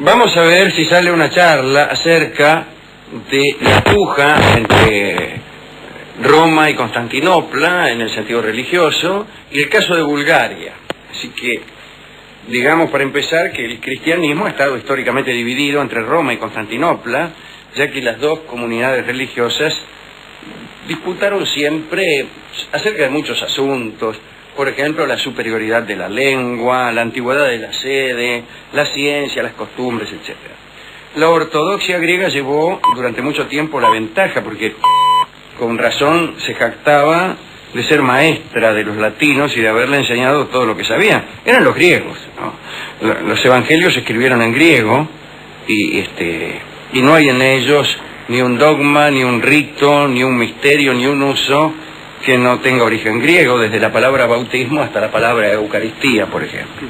Vamos a ver si sale una charla acerca de la puja entre Roma y Constantinopla en el sentido religioso y el caso de Bulgaria. Así que, digamos para empezar que el cristianismo ha estado históricamente dividido entre Roma y Constantinopla, ya que las dos comunidades religiosas disputaron siempre acerca de muchos asuntos. Por ejemplo, la superioridad de la lengua, la antigüedad de la sede, la ciencia, las costumbres, etc. La ortodoxia griega llevó durante mucho tiempo la ventaja, porque con razón se jactaba de ser maestra de los latinos y de haberle enseñado todo lo que sabían. Eran los griegos, ¿no? Los evangelios se escribieron en griego y no hay en ellos ni un dogma, ni un rito, ni un misterio, ni un uso que no tenga origen griego, desde la palabra bautismo hasta la palabra Eucaristía, por ejemplo.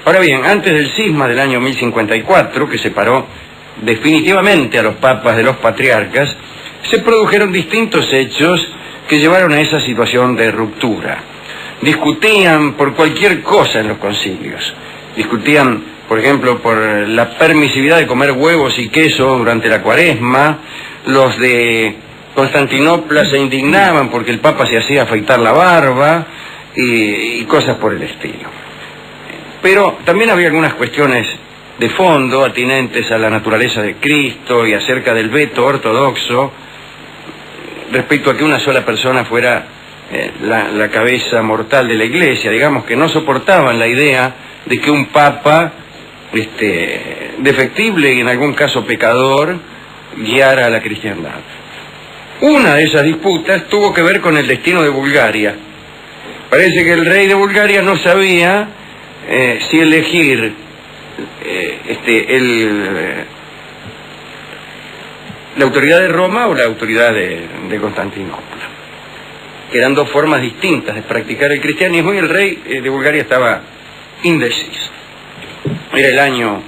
Ahora bien, antes del cisma del año 1054, que separó definitivamente a los papas de los patriarcas, se produjeron distintos hechos que llevaron a esa situación de ruptura. Discutían por cualquier cosa en los concilios. Discutían, por ejemplo, por la permisividad de comer huevos y queso durante la Cuaresma. Los de Constantinopla se indignaban porque el Papa se hacía afeitar la barba y cosas por el estilo. Pero también había algunas cuestiones de fondo atinentes a la naturaleza de Cristo y acerca del veto ortodoxo respecto a que una sola persona fuera la cabeza mortal de la Iglesia. Digamos que no soportaban la idea de que un Papa defectible y en algún caso pecador guiara a la cristiandad. Una de esas disputas tuvo que ver con el destino de Bulgaria. Parece que el rey de Bulgaria no sabía si elegir la autoridad de Roma o la autoridad de Constantinopla. Eran dos formas distintas de practicar el cristianismo y el rey de Bulgaria estaba indeciso. Era el año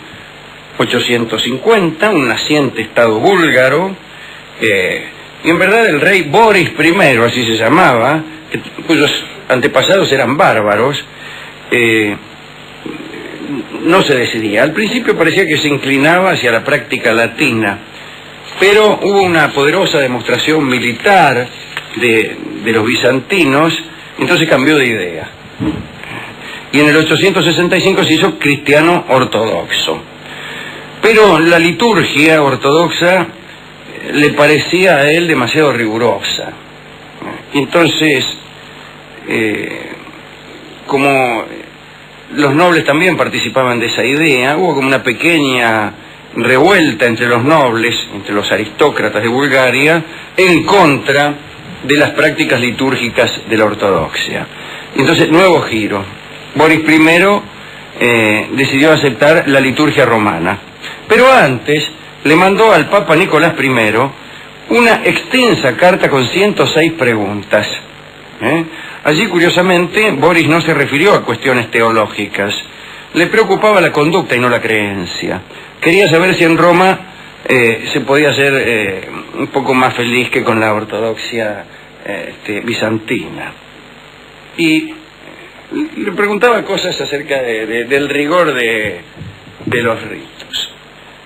850, un naciente estado búlgaro, y en verdad el rey Boris I, así se llamaba, cuyos antepasados eran bárbaros, no se decidía. Al principio parecía que se inclinaba hacia la práctica latina, pero hubo una poderosa demostración militar de los bizantinos, entonces cambió de idea. Y en el 865 se hizo cristiano ortodoxo. Pero la liturgia ortodoxa le parecía a él demasiado rigurosa. Entonces, como los nobles también participaban de esa idea, hubo como una pequeña revuelta entre los nobles, entre los aristócratas de Bulgaria, en contra de las prácticas litúrgicas de la ortodoxia. Entonces, nuevo giro. Boris I decidió aceptar la liturgia romana, pero antes le mandó al Papa Nicolás I una extensa carta con 106 preguntas. Allí, curiosamente, Boris no se refirió a cuestiones teológicas. Le preocupaba la conducta y no la creencia. Quería saber si en Roma se podía ser un poco más feliz que con la ortodoxia bizantina. Y le preguntaba cosas acerca del rigor de los ritos.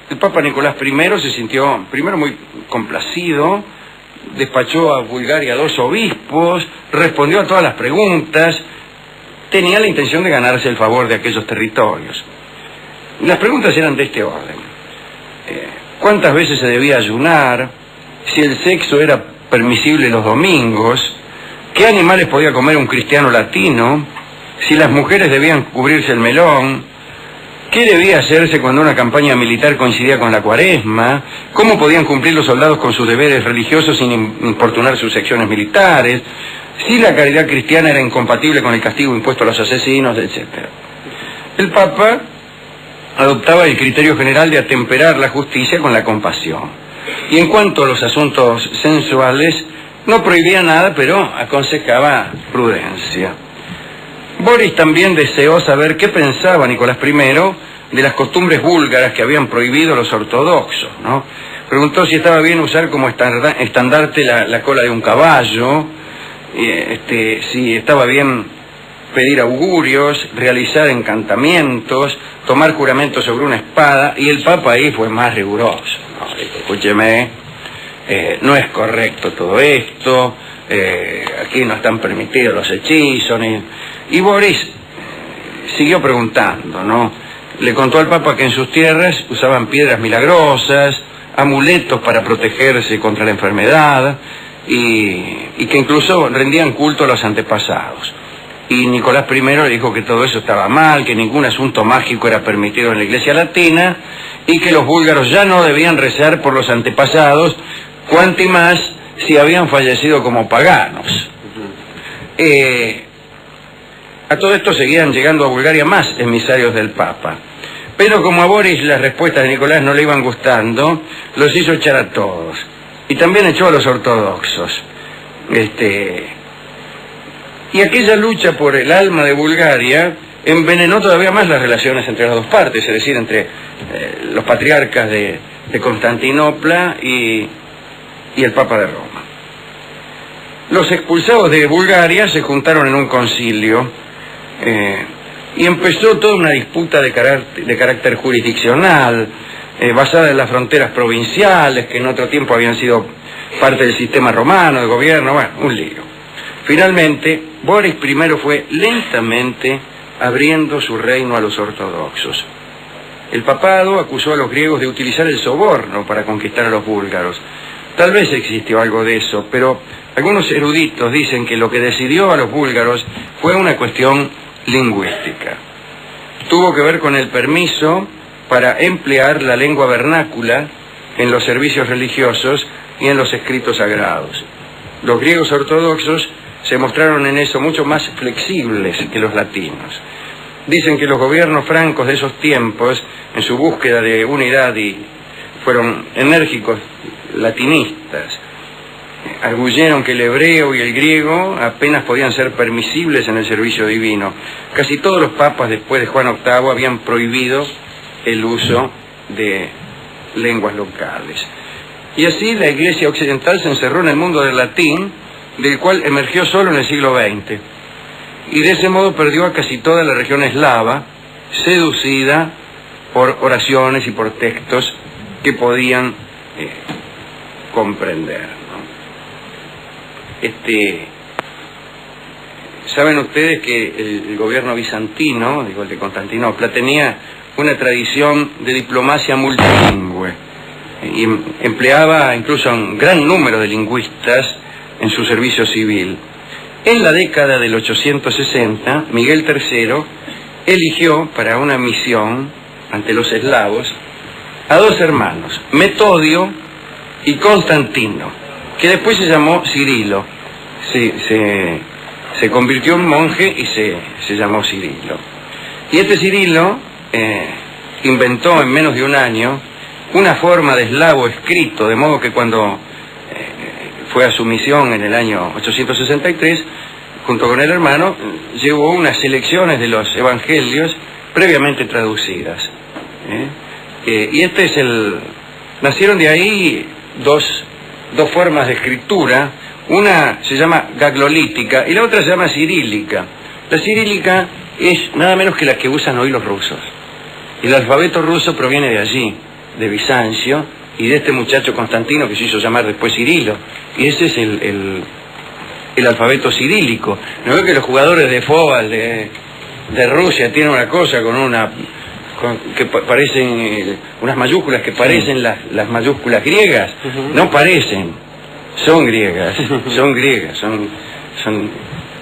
El Papa Nicolás I se sintió primero muy complacido, despachó a Bulgaria 2 obispos, respondió a todas las preguntas, tenía la intención de ganarse el favor de aquellos territorios. Las preguntas eran de este orden: ¿cuántas veces se debía ayunar? ¿Si el sexo era permisible los domingos? ¿Qué animales podía comer un cristiano latino? ¿Si las mujeres debían cubrirse el melón? ¿Qué debía hacerse cuando una campaña militar coincidía con la Cuaresma? ¿Cómo podían cumplir los soldados con sus deberes religiosos sin importunar sus secciones militares? ¿Si la caridad cristiana era incompatible con el castigo impuesto a los asesinos, etcétera? El Papa adoptaba el criterio general de atemperar la justicia con la compasión. Y en cuanto a los asuntos sensuales, no prohibía nada, pero aconsejaba prudencia. Boris también deseó saber qué pensaba Nicolás I de las costumbres búlgaras que habían prohibido los ortodoxos, ¿no? Preguntó si estaba bien usar como estandarte la cola de un caballo, si estaba bien pedir augurios, realizar encantamientos, tomar juramento sobre una espada, y el Papa ahí fue más riguroso. No, dijo, escúcheme, no es correcto todo esto, aquí no están permitidos los hechizos, y Boris siguió preguntando, ¿no? Le contó al Papa que en sus tierras usaban piedras milagrosas, amuletos para protegerse contra la enfermedad, y que incluso rendían culto a los antepasados. Y Nicolás I le dijo que todo eso estaba mal, que ningún asunto mágico era permitido en la Iglesia latina, y que los búlgaros ya no debían rezar por los antepasados, cuanti más si habían fallecido como paganos. A todo esto seguían llegando a Bulgaria más emisarios del Papa. Pero como a Boris las respuestas de Nicolás no le iban gustando, los hizo echar a todos. Y también echó a los ortodoxos. Y aquella lucha por el alma de Bulgaria envenenó todavía más las relaciones entre las dos partes, es decir, entre los patriarcas de Constantinopla y el Papa de Roma. Los expulsados de Bulgaria se juntaron en un concilio y empezó toda una disputa de carácter jurisdiccional, basada en las fronteras provinciales, que en otro tiempo habían sido parte del sistema romano de gobierno, bueno, un lío. Finalmente, Boris I fue lentamente abriendo su reino a los ortodoxos. El papado acusó a los griegos de utilizar el soborno para conquistar a los búlgaros. Tal vez existió algo de eso, pero algunos eruditos dicen que lo que decidió a los búlgaros fue una cuestión lingüística. Tuvo que ver con el permiso para emplear la lengua vernácula en los servicios religiosos y en los escritos sagrados. Los griegos ortodoxos se mostraron en eso mucho más flexibles que los latinos. Dicen que los gobiernos francos de esos tiempos, en su búsqueda de unidad, y fueron enérgicos latinistas, arguyeron que el hebreo y el griego apenas podían ser permisibles en el servicio divino. Casi todos los papas después de Juan VIII habían prohibido el uso de lenguas locales. Y así la Iglesia occidental se encerró en el mundo del latín, del cual emergió solo en el siglo XX. Y de ese modo perdió a casi toda la región eslava, seducida por oraciones y por textos que podían comprender, ¿no? Saben ustedes que el gobierno bizantino, digo el de Constantinopla, tenía una tradición de diplomacia multilingüe y empleaba incluso a un gran número de lingüistas en su servicio civil. En la década del 860, Miguel III eligió para una misión ante los eslavos a dos hermanos, Metodio y Constantino, que después se llamó Cirilo. Se convirtió en monje y se llamó Cirilo. Y este Cirilo inventó en menos de un año una forma de eslavo escrito, de modo que cuando fue a su misión en el año 863, junto con el hermano, llevó unas selecciones de los evangelios previamente traducidas. Y nacieron de ahí dos formas de escritura. Una se llama gaglolítica y la otra se llama cirílica. La cirílica es nada menos que la que usan hoy los rusos. El alfabeto ruso proviene de allí, de Bizancio, y de este muchacho Constantino que se hizo llamar después Cirilo. Y ese es el alfabeto cirílico. ¿No ve que los jugadores de fútbol de Rusia tienen una cosa que parecen unas mayúsculas que parecen las mayúsculas griegas? No parecen, son griegas, son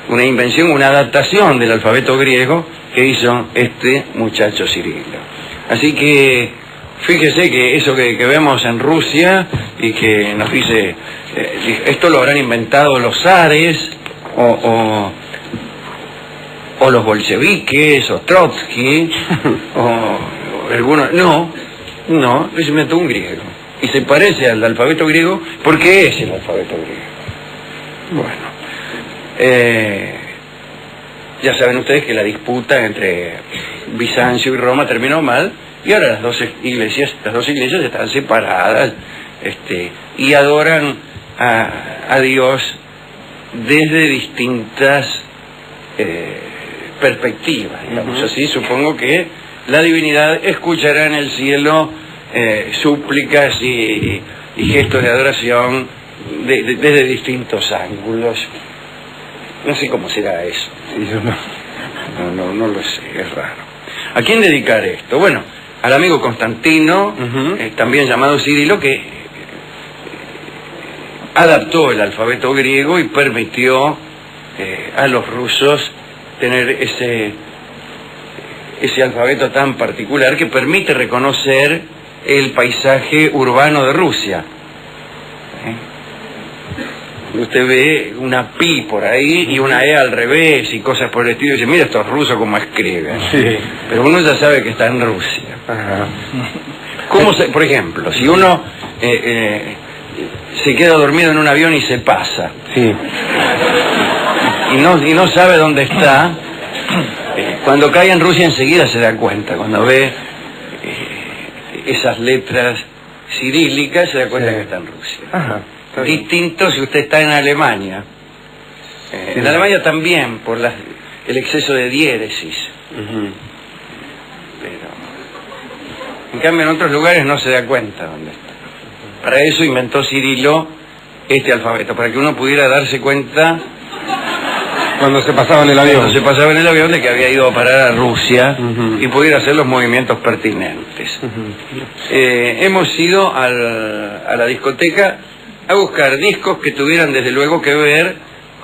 una invención, una adaptación del alfabeto griego que hizo este muchacho Cirilo. Así que fíjese que eso que vemos en Rusia y que nos dice, esto lo habrán inventado los zares o los bolcheviques o Trotsky o algunos. No, lo inventó un griego. Y se parece al alfabeto griego porque es el alfabeto griego. Bueno, ya saben ustedes que la disputa entre Bizancio y Roma terminó mal. Y ahora las dos iglesias están separadas, y adoran a Dios desde distintas perspectiva, digamos así. Supongo que la divinidad escuchará en el cielo súplicas y gestos de adoración desde distintos ángulos. No sé cómo será eso. No lo sé, es raro. ¿A quién dedicar esto? Bueno, al amigo Constantino, también llamado Cirilo, que adaptó el alfabeto griego y permitió a los rusos tener ese alfabeto tan particular que permite reconocer el paisaje urbano de Rusia. Usted ve una pi por ahí y una e al revés y cosas por el estilo y dice, mira estos rusos como escriben. Sí. Pero uno ya sabe que está en Rusia. ¿Cómo por ejemplo, si uno se queda dormido en un avión y se pasa, sí, y no sabe dónde está, cuando cae en Rusia enseguida se da cuenta, cuando ve esas letras cirílicas se da cuenta, sí, que está en Rusia. Ajá. Distinto si usted está en Alemania. En Alemania también, por el exceso de diéresis. Pero, en cambio, en otros lugares no se da cuenta dónde está. Para eso inventó Cirilo este alfabeto, para que uno pudiera darse cuenta cuando se pasaba en el avión. Cuando se pasaba en el avión de que había ido a parar a Rusia y pudiera hacer los movimientos pertinentes. Hemos ido a la discoteca a buscar discos que tuvieran desde luego que ver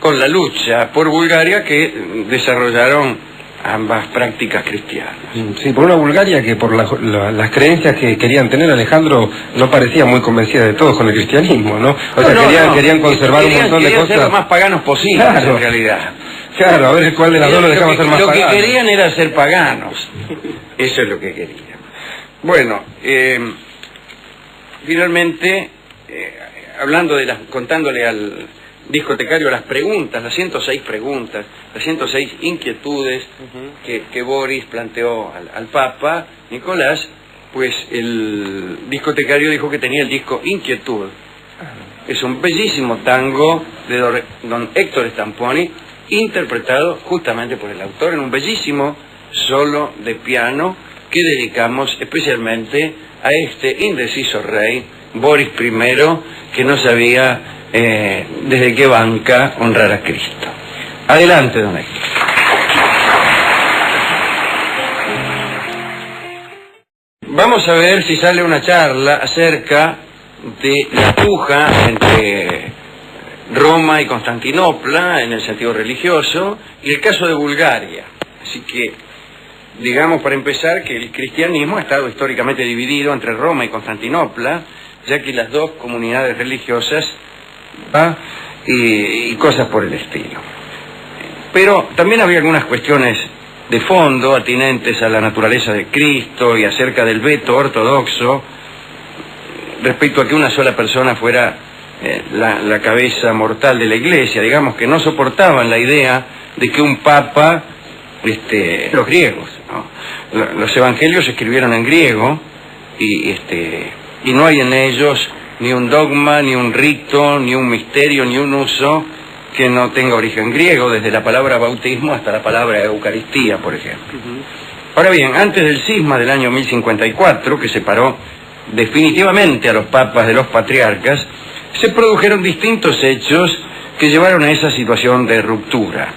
con la lucha por Bulgaria que desarrollaron ambas prácticas cristianas. Sí, por una Bulgaria que por las creencias que querían tener, Alejandro no parecía muy convencida de todo con el cristianismo, ¿no? O sea, querían conservar un montón de cosas. Querían ser lo más paganos posible, claro, en realidad. Claro, a ver cuál de las dos lo dejamos ser más paganos. Lo que querían era ser paganos. Eso es lo que querían. Bueno, finalmente, hablando contándole al discotecario las preguntas, las 106 preguntas, las 106 inquietudes que Boris planteó al Papa Nicolás, pues el discotecario dijo que tenía el disco Inquietud. Es un bellísimo tango de don Héctor Stamponi, interpretado justamente por el autor en un bellísimo solo de piano que dedicamos especialmente a este indeciso rey, Boris I, que no sabía desde qué banca honrar a Cristo. Adelante, don Héctor. Vamos a ver si sale una charla acerca de la puja entre Roma y Constantinopla en el sentido religioso y el caso de Bulgaria. Así que, digamos para empezar que el cristianismo ha estado históricamente dividido entre Roma y Constantinopla, ya que las dos comunidades religiosas y cosas por el estilo. Pero también había algunas cuestiones de fondo atinentes a la naturaleza de Cristo y acerca del veto ortodoxo respecto a que una sola persona fuera la cabeza mortal de la Iglesia. Digamos que no soportaban la idea de que un papa, los griegos, ¿no? Los evangelios se escribieron en griego y no hay en ellos ni un dogma, ni un rito, ni un misterio, ni un uso que no tenga origen griego, desde la palabra bautismo hasta la palabra Eucaristía, por ejemplo. Ahora bien, antes del cisma del año 1054, que separó definitivamente a los papas de los patriarcas, se produjeron distintos hechos que llevaron a esa situación de ruptura.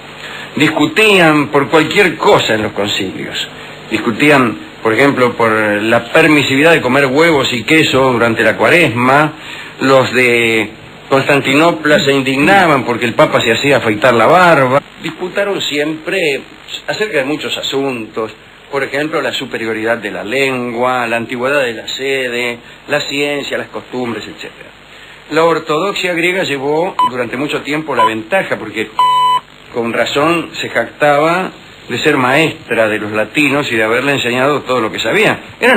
Discutían por cualquier cosa en los concilios. Discutían, por ejemplo, por la permisividad de comer huevos y queso durante la Cuaresma. Los de Constantinopla se indignaban porque el Papa se hacía afeitar la barba. Disputaron siempre acerca de muchos asuntos, por ejemplo, la superioridad de la lengua, la antigüedad de la sede, la ciencia, las costumbres, etc. La ortodoxia griega llevó durante mucho tiempo la ventaja porque con razón se jactaba de ser maestra de los latinos y de haberle enseñado todo lo que sabía.